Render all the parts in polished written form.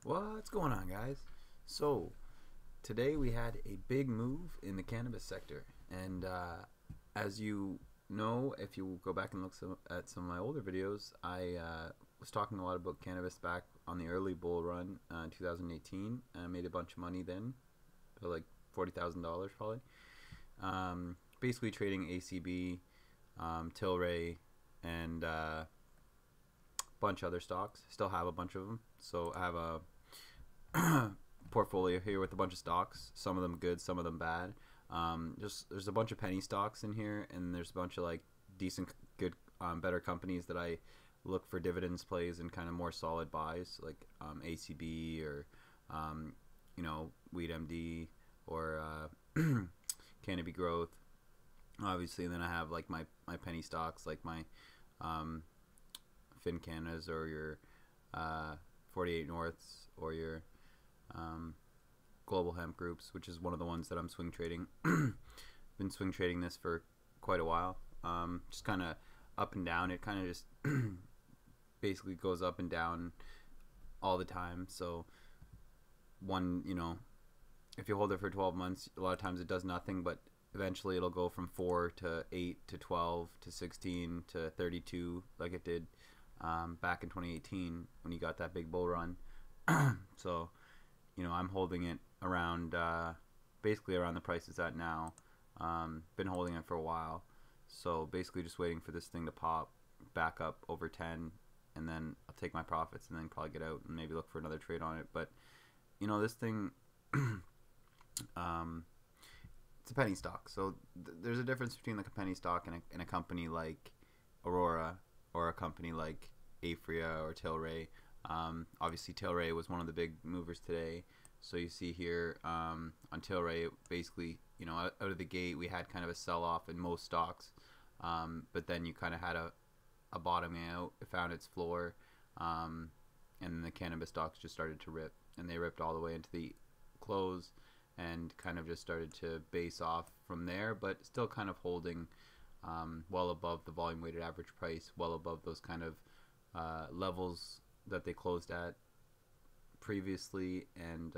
What's going on, guys? So today we had a big move in the cannabis sector, and as you know, if you go back and look at some of my older videos, I was talking a lot about cannabis back on the early bull run in 2018. I made a bunch of money then, like $40,000 probably. Basically trading ACB, TLRY, and bunch of other stocks. Still have a bunch of them, so I have a portfolio here with a bunch of stocks, some of them good, some of them bad. There's a bunch of penny stocks in here, and there's a bunch of like decent, good, better companies that I look for dividends plays and kind of more solid buys, like ACB or Weed MD or Cannabis Growth, obviously. And then I have like my penny stocks, like my Fincanas or your 48 Norths or your Global Hemp Groups, which is one of the ones that I'm swing trading. Been swing trading this for quite a while. Just kind of up and down. It kind of just basically goes up and down all the time. So if you hold it for 12 months, a lot of times it does nothing, but eventually it'll go from 4 to 8 to 12 to 16 to 32 like it did back in 2018 when you got that big bull run. So I'm holding it around basically around the price it's at now. Been holding it for a while, so basically just waiting for this thing to pop back up over 10, and then I'll take my profits and then probably get out and maybe look for another trade on it. But this thing it's a penny stock, so there's a difference between like a penny stock and a company like Aurora or a company like Afria or TLRY. Obviously TLRY was one of the big movers today. So you see here on TLRY, basically, out of the gate we had kind of a sell-off in most stocks, but then you kind of had a bottoming out. It found its floor, and then the cannabis stocks just started to rip, and they ripped all the way into the close and kind of just started to base off from there, but still kind of holding well above the volume weighted average price, well above those kind of levels that they closed at previously, and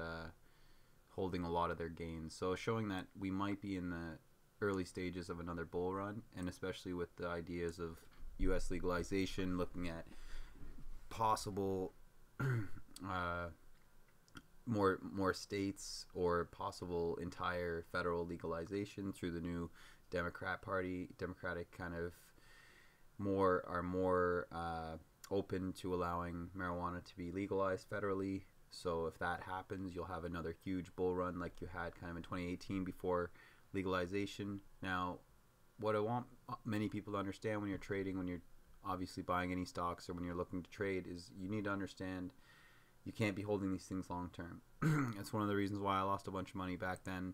holding a lot of their gains. So showing that we might be in the early stages of another bull run, and especially with the ideas of US legalization, looking at possible more states or possible entire federal legalization through the new Democratic kind of more open to allowing marijuana to be legalized federally. So if that happens, you'll have another huge bull run like you had kind of in 2018 before legalization. Now, what I want many people to understand when you're trading, when you're obviously buying any stocks or when you're looking to trade, is you need to understand you can't be holding these things long term. That's one of the reasons why I lost a bunch of money back then,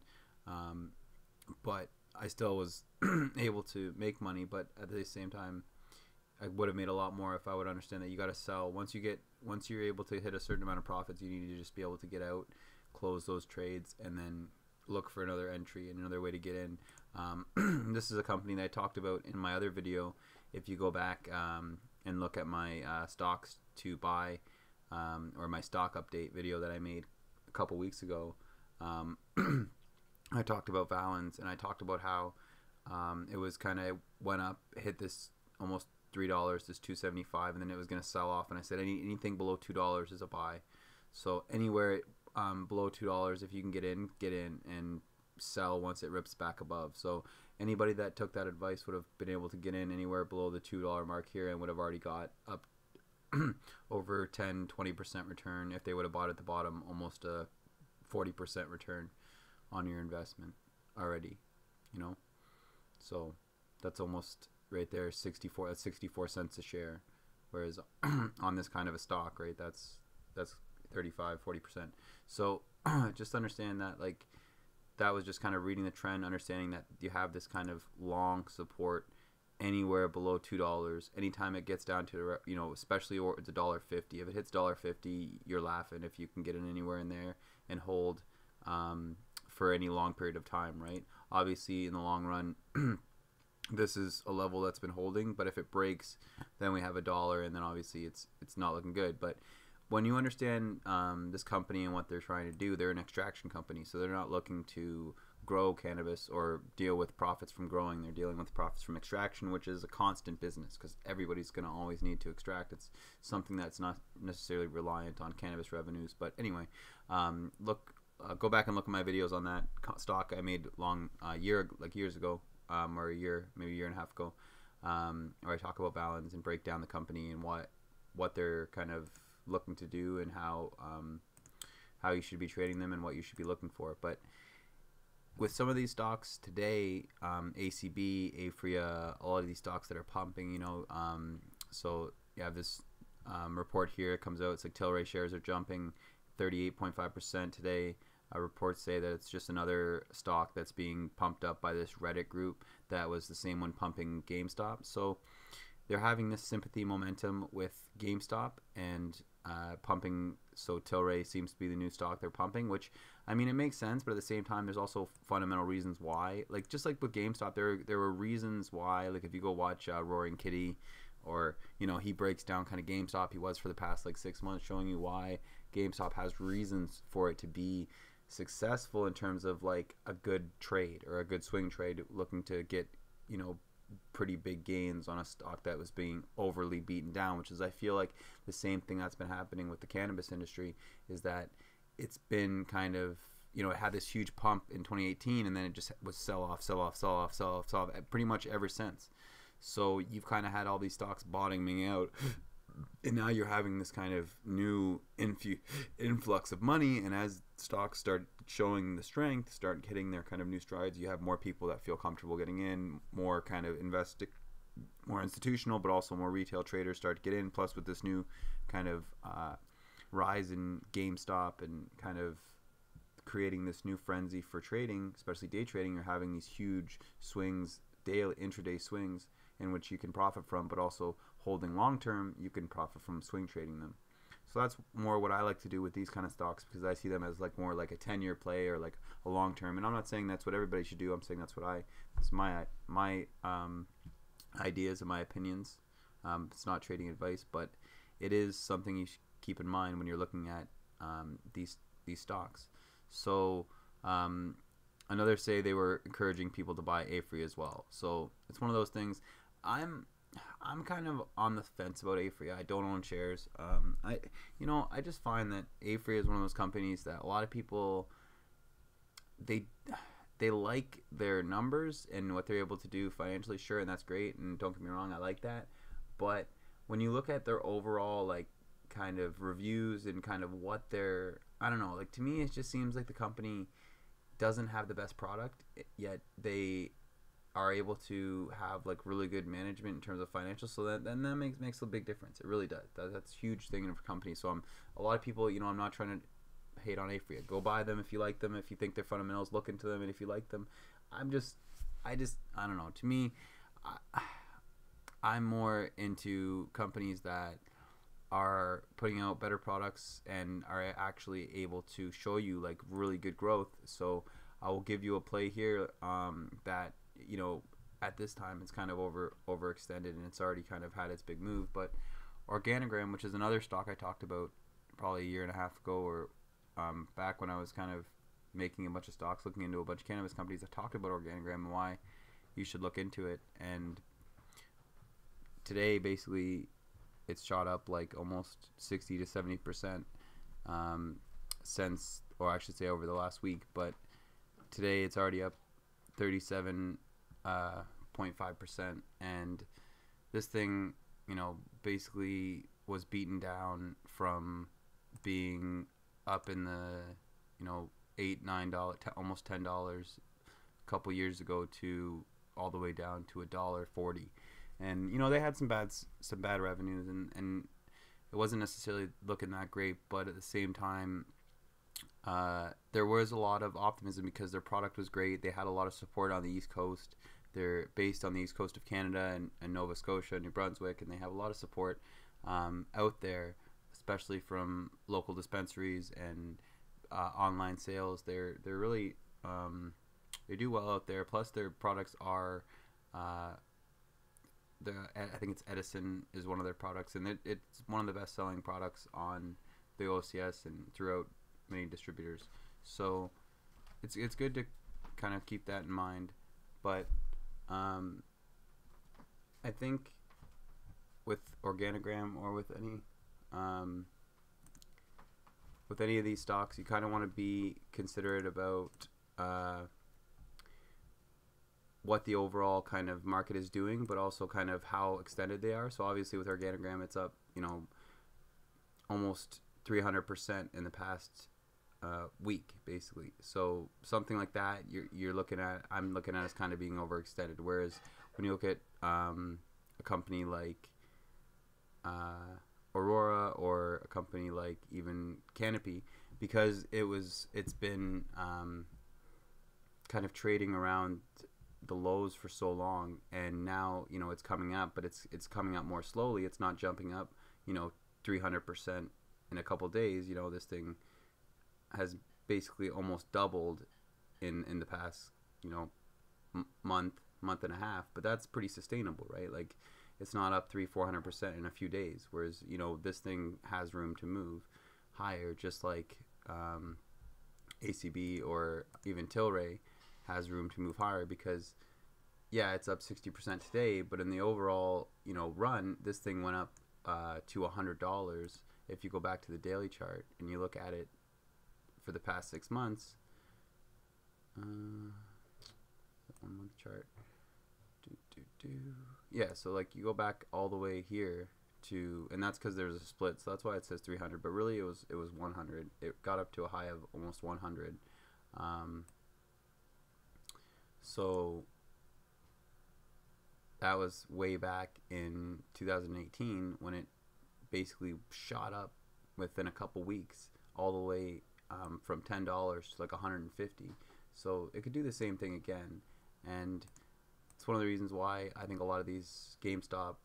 but I still was able to make money. But at the same time, I would have made a lot more if I would understand that you got to sell. Once you're able to hit a certain amount of profits, you need to just be able to get out, close those trades, and then look for another entry and another way to get in. This is a company that I talked about in my other video. If you go back and look at my stocks to buy or my stock update video that I made a couple weeks ago, I talked about Valens, and I talked about how it was kind of went up, hit this almost $3, this $2.75, and then it was going to sell off. And I said anything below $2 is a buy. So anywhere below $2, if you can get in, and sell once it rips back above. So anybody that took that advice would have been able to get in anywhere below the $2 mark here, and would have already got up over 10-20% return. If they would have bought at the bottom, almost a 40% return on your investment already. So that's almost right there, 64 cents a share, whereas on this kind of a stock, right, that's 35-40%. So just understand that, like, that was just kind of reading the trend, understanding that you have this kind of long support anywhere below $2. Anytime it gets down to especially or it's $1.50. If it hits $1.50, you're laughing if you can get it anywhere in there and hold for any long period of time, right? Obviously in the long run this is a level that's been holding, but if it breaks, then we have $1, and then obviously it's not looking good. But when you understand this company and what they're trying to do, they're an extraction company, so they're not looking to grow cannabis or deal with profits from growing. They're dealing with profits from extraction, which is a constant business because everybody's going to always need to extract. It's something that's not necessarily reliant on cannabis revenues. But anyway, go back and look at my videos on that stock I made years ago, or maybe a year and a half ago, where I talk about balance and break down the company and what they're kind of looking to do and how you should be trading them and what you should be looking for. But with some of these stocks today, ACB, AFRIA, a lot of these stocks that are pumping, so you have this report here. It comes out. It's like TLRY shares are jumping 38.5% today. Reports say that it's just another stock that's being pumped up by this Reddit group that was the same one pumping GameStop. So they're having this sympathy momentum with GameStop and pumping. So TLRY seems to be the new stock they're pumping, which, I mean, it makes sense, but at the same time, there's also fundamental reasons why. Like, just like with GameStop, there were reasons why. Like, if you go watch Roaring Kitty, or, he breaks down kind of GameStop, he was for the past, 6 months, showing you why GameStop has reasons for it to be successful in terms of, a good trade or a good swing trade, looking to get, pretty big gains on a stock that was being overly beaten down, which is, I feel like, the same thing that's been happening with the cannabis industry, is that it's been kind of, it had this huge pump in 2018, and then it just was sell off pretty much ever since. So you've kind of had all these stocks bottoming out, and now you're having this kind of new influx of money, and as stocks start showing the strength, start hitting their kind of new strides, you have more people that feel comfortable getting in, more kind of more institutional, but also more retail traders start to get in. Plus, with this new kind of rise in GameStop and kind of creating this new frenzy for trading, especially day trading, you're having these huge swings, daily intraday swings, in which you can profit from, but also holding long term, you can profit from swing trading them. So that's more what I like to do with these kind of stocks, because I see them as more like a 10-year play or like a long term. And I'm not saying that's what everybody should do. I'm saying that's my ideas and my opinions. It's not trading advice, but it is something you should keep in mind when you're looking at these stocks. So another say they were encouraging people to buy AFRI as well. So it's one of those things. I'm kind of on the fence about AFRI. I don't own shares. I just find that AFRI is one of those companies that a lot of people, they like their numbers and what they're able to do financially, sure, and that's great, and don't get me wrong, I like that. But when you look at their overall kind of reviews and kind of what they're, I don't know, to me it just seems like the company doesn't have the best product, yet they are able to have really good management in terms of financials. So that makes a big difference. It really does. That's a huge thing in a company. So a lot of people, I'm not trying to hate on AFRI. Go buy them if you like them, if you think their fundamentals, look into them, and if you like them. I don't know. To me, I'm more into companies that are putting out better products and are actually able to show you really good growth. So I will give you a play here that, at this time it's kind of overextended and it's already kind of had its big move. But Organigram, which is another stock I talked about probably a year and a half ago, or back when I was kind of making a bunch of stocks, looking into a bunch of cannabis companies, I talked about Organigram and why you should look into it. And today, basically, it's shot up almost 60 to 70% since, or I should say over the last week. But today it's already up 37.5%, and this thing, basically was beaten down from being up in the, $8-9, almost $10 a couple years ago to all the way down to $1.40. And they had some bad revenues, and it wasn't necessarily looking that great, but at the same time, there was a lot of optimism because their product was great. They had a lot of support on the East Coast. They're based on the East Coast of Canada and Nova Scotia, New Brunswick, and they have a lot of support out there, especially from local dispensaries and online sales. They're really they do well out there. Plus, their products are I think it's Edison is one of their products, and it's one of the best selling products on the OCS and throughout many distributors. So it's good to kind of keep that in mind. But I think with Organigram or with any of these stocks, you kind of want to be considerate about what the overall kind of market is doing, but also kind of how extended they are. So obviously with Organigram, it's up, almost 300% in the past week, basically. So something like that, I'm looking at as kind of being overextended. Whereas when you look at a company like Aurora or a company like even Canopy, because it's been kind of trading around the lows for so long, and now it's coming up, but it's coming up more slowly. It's not jumping up 300% in a couple days. This thing has basically almost doubled in the past month and a half, but that's pretty sustainable, right? Like, it's not up 300-400% in a few days, whereas this thing has room to move higher, just like ACB or even TLRY has room to move higher, because it's up 60% today, but in the overall run, this thing went up to $100. If you go back to the daily chart and you look at it for the past 6 months, 1 month chart, so like you go back all the way here to, and that's because there's a split, so that's why it says 300, but really it was 100. It got up to a high of almost 100. So that was way back in 2018 when it basically shot up within a couple weeks all the way from $10 to like 150. So it could do the same thing again, and it's one of the reasons why I think a lot of these GameStop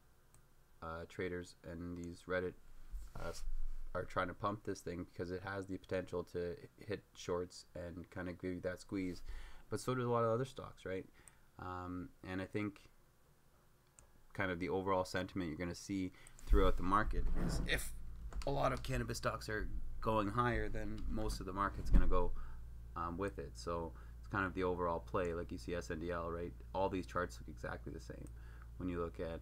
traders and these Reddit are trying to pump this thing, because it has the potential to hit shorts and kind of give you that squeeze. But so do a lot of other stocks, right? And I think kind of the overall sentiment you're going to see throughout the market is, if a lot of cannabis stocks are going higher, then most of the market's going to go with it. So it's kind of the overall play. Like you see SNDL, right? All these charts look exactly the same. When you look at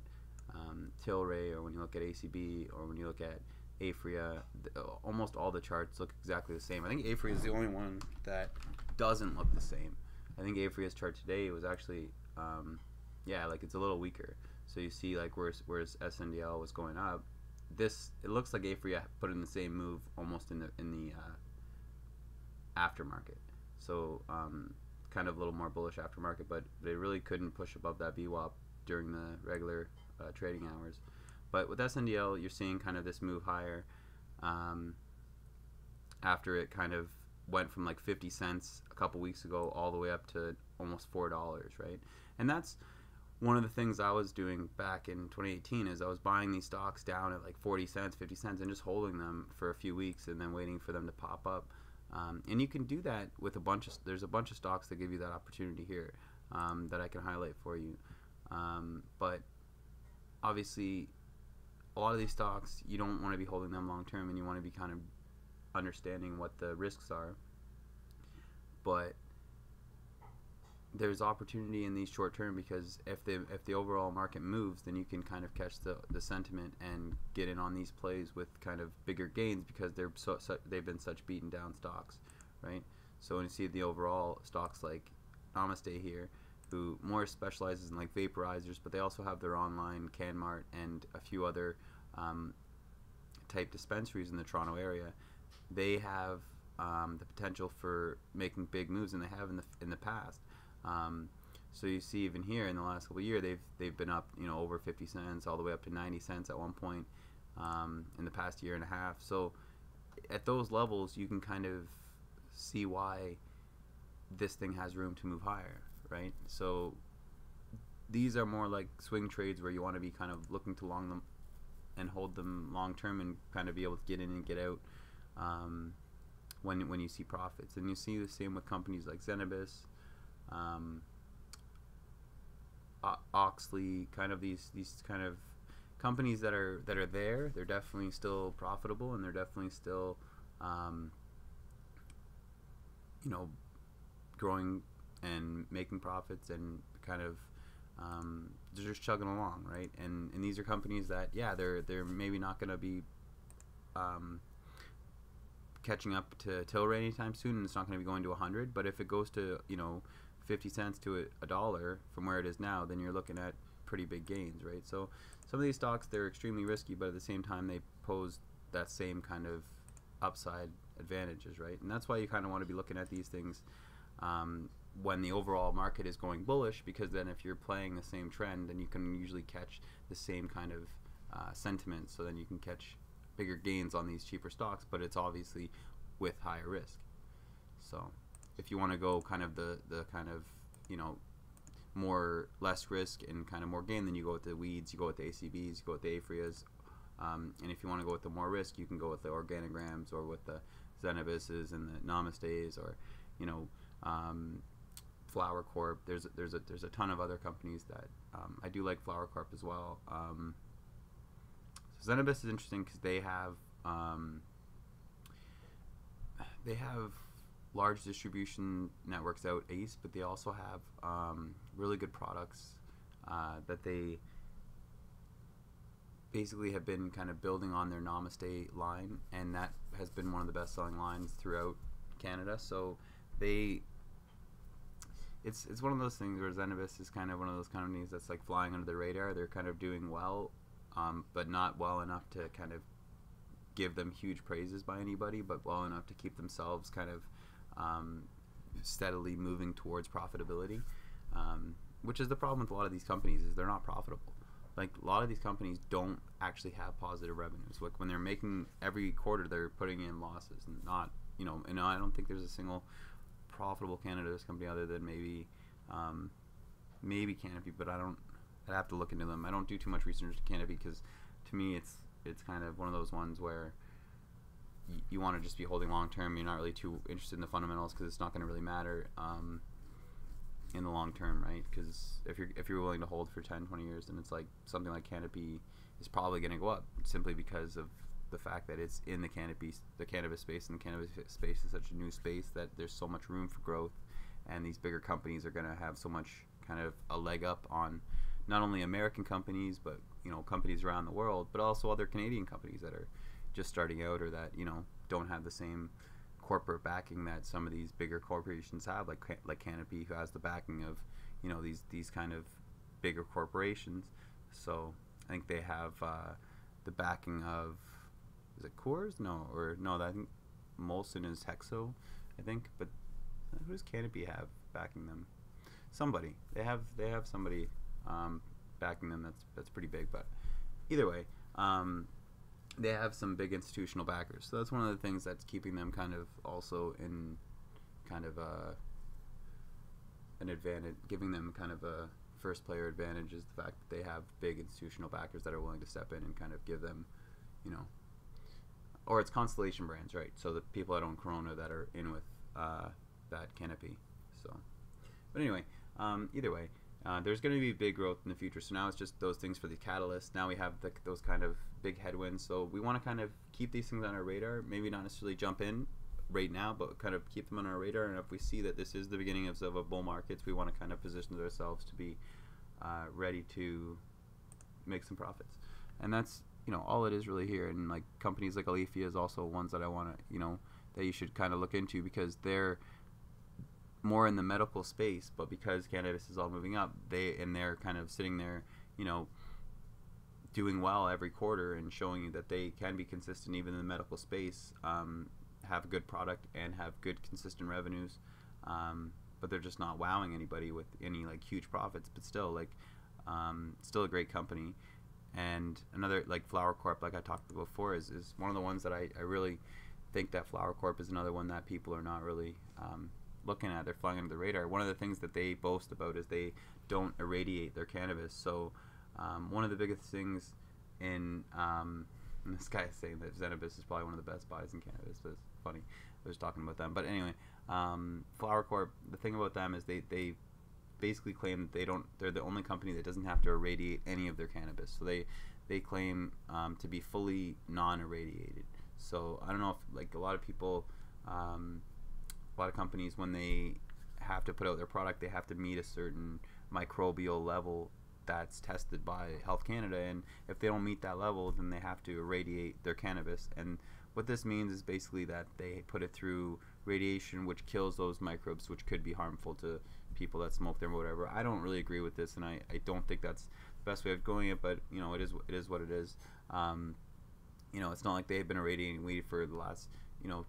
TLRY, or when you look at ACB, or when you look at AFRIA, almost all the charts look exactly the same. I think AFRIA is the only one that doesn't look the same. I think AFRIA's chart today was actually, like it's a little weaker. So you see, like, whereas SNDL was going up, it looks like AFRIA put in the same move almost in the aftermarket. So kind of a little more bullish aftermarket, but they really couldn't push above that VWAP during the regular trading hours. But with SNDL, you're seeing kind of this move higher after it kind of went from like 50 cents a couple weeks ago all the way up to almost $4, right? And that's one of the things I was doing back in 2018, is I was buying these stocks down at like 40 cents, 50 cents, and just holding them for a few weeks and then waiting for them to pop up. And you can do that with there's a bunch of stocks that give you that opportunity here that I can highlight for you. But obviously, a lot of these stocks, you don't want to be holding them long term, and you want to be kind of understanding what the risks are. But there's opportunity in these short term, because if the overall market moves, then you can kind of catch the sentiment and get in on these plays with kind of bigger gains, because they've been such beaten down stocks, right? So when you see the overall stocks like Namaste here, who more specializes in like vaporizers, but they also have their online CanMart and a few other type dispensaries in the Toronto area, they have the potential for making big moves, and they have in the past. So you see even here in the last couple of years, they've been up over 50 cents all the way up to 90 cents at one point in the past year and a half. So at those levels, you can kind of see why this thing has room to move higher, right? So these are more like swing trades where you want to be kind of looking to long them and hold them long term, and kind of be able to get in and get out when you see profits. And you see the same with companies like Cannabis, Oxley, kind of these kind of companies that are there, they're definitely still profitable, and they're definitely still you know, growing and making profits, and kind of they're just chugging along, right? And these are companies that, yeah, they're maybe not going to be catching up to TLRY anytime soon, and it's not going to be going to 100. But if it goes to, you know, 50 cents to a dollar from where it is now, then you're looking at pretty big gains, right? So some of these stocks, they're extremely risky, but at the same time they pose that same kind of upside advantages, right? And that's why you kind of want to be looking at these things when the overall market is going bullish, because then if you're playing the same trend, then you can usually catch the same kind of sentiment, so then you can catch bigger gains on these cheaper stocks, but it's obviously with higher risk. So if you want to go kind of the kind of, you know, less risk and kind of more gain, then you go with the weeds, you go with the ACBs, you go with the AFRIAs, and if you want to go with the more risk, you can go with the organograms, or with the Zenabises and the Namastes, or, you know, Flower Corp. There's a ton of other companies that I do like Flower Corp as well. So Zenabis is interesting because they have large distribution networks out east, but they also have really good products that they basically have been kind of building on their Namaste line, and that has been one of the best selling lines throughout Canada. So it's one of those things where Zenabis is kind of one of those companies that's like flying under the radar. They're kind of doing well, but not well enough to kind of give them huge praises by anybody, but well enough to keep themselves kind of steadily moving towards profitability, which is the problem with a lot of these companies, is they're not profitable. Like, a lot of these companies don't actually have positive revenues. Like, when they're making every quarter, they're putting in losses, and not, you know, and I don't think there's a single profitable cannabis company other than maybe Canopy, but I'd have to look into them. I don't do too much research to Canopy, because to me it's kind of one of those ones where you want to just be holding long term. You're not really too interested in the fundamentals, because it's not going to really matter in the long term, right? Because if you're willing to hold for 10-20 years, then it's like something like Canopy is probably going to go up, simply because of the fact that it's in the cannabis space, and the cannabis space is such a new space that there's so much room for growth, and these bigger companies are going to have so much kind of a leg up on not only American companies, but, you know, companies around the world, but also other Canadian companies that are just starting out, or that, you know, don't have the same corporate backing that some of these bigger corporations have, like Canopy, who has the backing of, you know, these kind of bigger corporations. So I think they have the backing of, is it Coors? No, I think Molson is HEXO, I think. But who does Canopy have backing them? Somebody. They have somebody backing them that's pretty big. But either way, they have some big institutional backers. So that's one of the things that's keeping them kind of also in kind of an advantage, giving them kind of a first player advantage, is the fact that they have big institutional backers that are willing to step in and kind of give them, you know, or it's Constellation Brands, right? So the people that own Corona that are in with that Canopy. So, but anyway, either way, there's going to be big growth in the future. So now it's just those things for the catalyst. Now we have those kind of big headwinds. So we want to kind of keep these things on our radar. Maybe not necessarily jump in right now, but kind of keep them on our radar. And if we see that this is the beginning of a bull market, we want to kind of position ourselves to be ready to make some profits. And that's, you know, all it is really here. And like companies like ALEF is also ones that I want to, you know, that you should kind of look into, because they're more in the medical space, but because cannabis is all moving up, they're kind of sitting there, you know, doing well every quarter and showing you that they can be consistent even in the medical space, have a good product and have good consistent revenues, but they're just not wowing anybody with any like huge profits, but still like still a great company. And another, like Flower Corp, like I talked about before, is one of the ones that I really think that Flower Corp is another one that people are not really looking at. They're flying under the radar. One of the things that they boast about is they don't irradiate their cannabis. So one of the biggest things in and this guy is saying that Zenabis is probably one of the best buys in cannabis. But it's funny, I was talking about them. But anyway, Flower Corp, the thing about them is they basically claim that they're the only company that doesn't have to irradiate any of their cannabis. So they claim to be fully non-irradiated. So I don't know if, like, a lot of people, a lot of companies, when they have to put out their product, they have to meet a certain microbial level that's tested by Health Canada, and if they don't meet that level, then they have to irradiate their cannabis. And what this means is basically that they put it through radiation, which kills those microbes, which could be harmful to people that smoke them or whatever. I don't really agree with this, and I don't think that's the best way of going it, but you know, it is what it is. You know, it's not like they've been irradiating weed for the last, you know,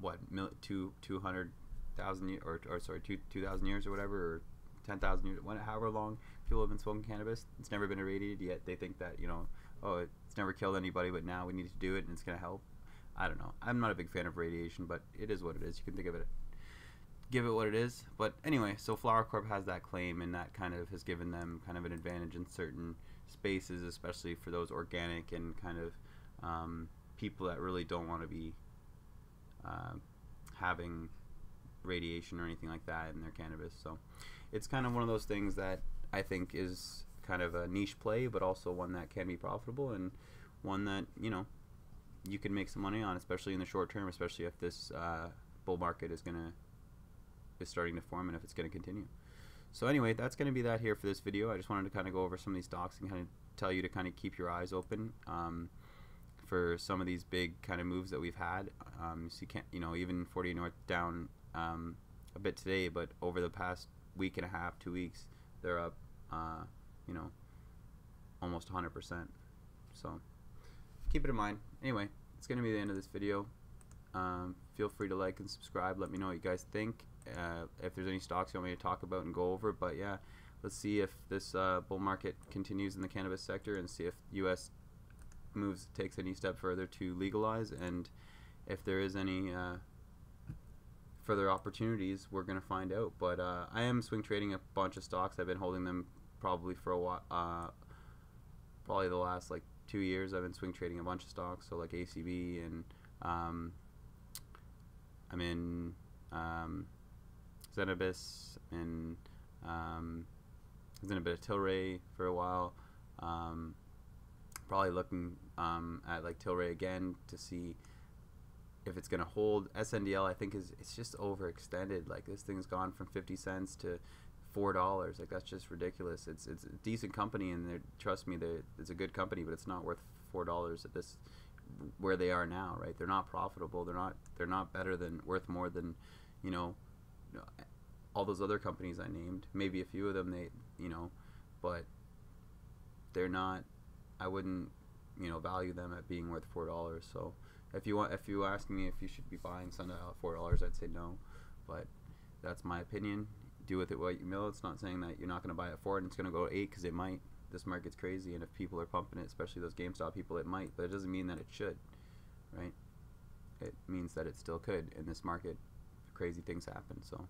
what, 200,000 or sorry, 2,000 years or whatever, or 10,000 years, however long people have been smoking cannabis. It's never been irradiated, yet they think that, you know, oh, it's never killed anybody, but now we need to do it and it's going to help. I don't know. I'm not a big fan of radiation, but it is what it is. You can think of it, give it what it is. But anyway, so Flower Corp has that claim, and that kind of has given them kind of an advantage in certain spaces, especially for those organic and kind of people that really don't want to be having radiation or anything like that in their cannabis. So it's kind of one of those things that I think is kind of a niche play, but also one that can be profitable, and one that, you know, you can make some money on, especially in the short term, especially if this bull market is starting to form and if it's going to continue. So anyway, that's going to be that here for this video. I just wanted to kind of go over some of these stocks and kind of tell you to kind of keep your eyes open for some of these big kind of moves that we've had. You know, even 40 North down a bit today, but over the past week and a half, 2 weeks, they're up, you know, almost 100%. So keep it in mind. Anyway, it's going to be the end of this video. Feel free to like and subscribe. Let me know what you guys think. If there's any stocks you want me to talk about and go over. But yeah, let's see if this bull market continues in the cannabis sector, and see if U.S. takes any step further to legalize, and if there is any further opportunities, we're going to find out. But I am swing trading a bunch of stocks. I've been holding them probably for a while, probably the last like 2 years. I've been swing trading a bunch of stocks, so like ACB, and I'm in Cannabis, and I was in a bit of TLRY for a while. Probably looking at like TLRY again to see if it's gonna hold. SNDL, I think, it's just overextended. Like, this thing's gone from 50 cents to $4. Like, that's just ridiculous. It's a decent company, and trust me, it's a good company, but it's not worth $4 at this, where they are now, right? They're not profitable. They're not better than, worth more than, you know, all those other companies I named. Maybe a few of them, you know, but they're not. I wouldn't, you know, value them at being worth $4. So if you ask me if you should be buying Sundial at $4, I'd say no. But that's my opinion. Do with it what you will. It's not saying that you're not going to buy it at 4 and it's going to go to 8, because it might. This market's crazy, and if people are pumping it, especially those GameStop people, it might. But it doesn't mean that it should, right? It means that it still could. In this market, crazy things happen. So,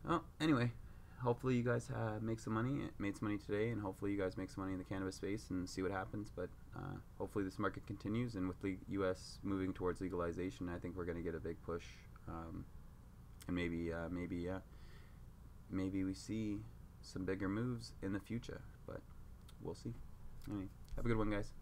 well, anyway, hopefully you guys made some money today, and hopefully you guys make some money in the cannabis space and see what happens. But hopefully this market continues, and with the U.S. moving towards legalization, I think we're going to get a big push, and maybe we see some bigger moves in the future, but we'll see. Anyway, have a good one, guys.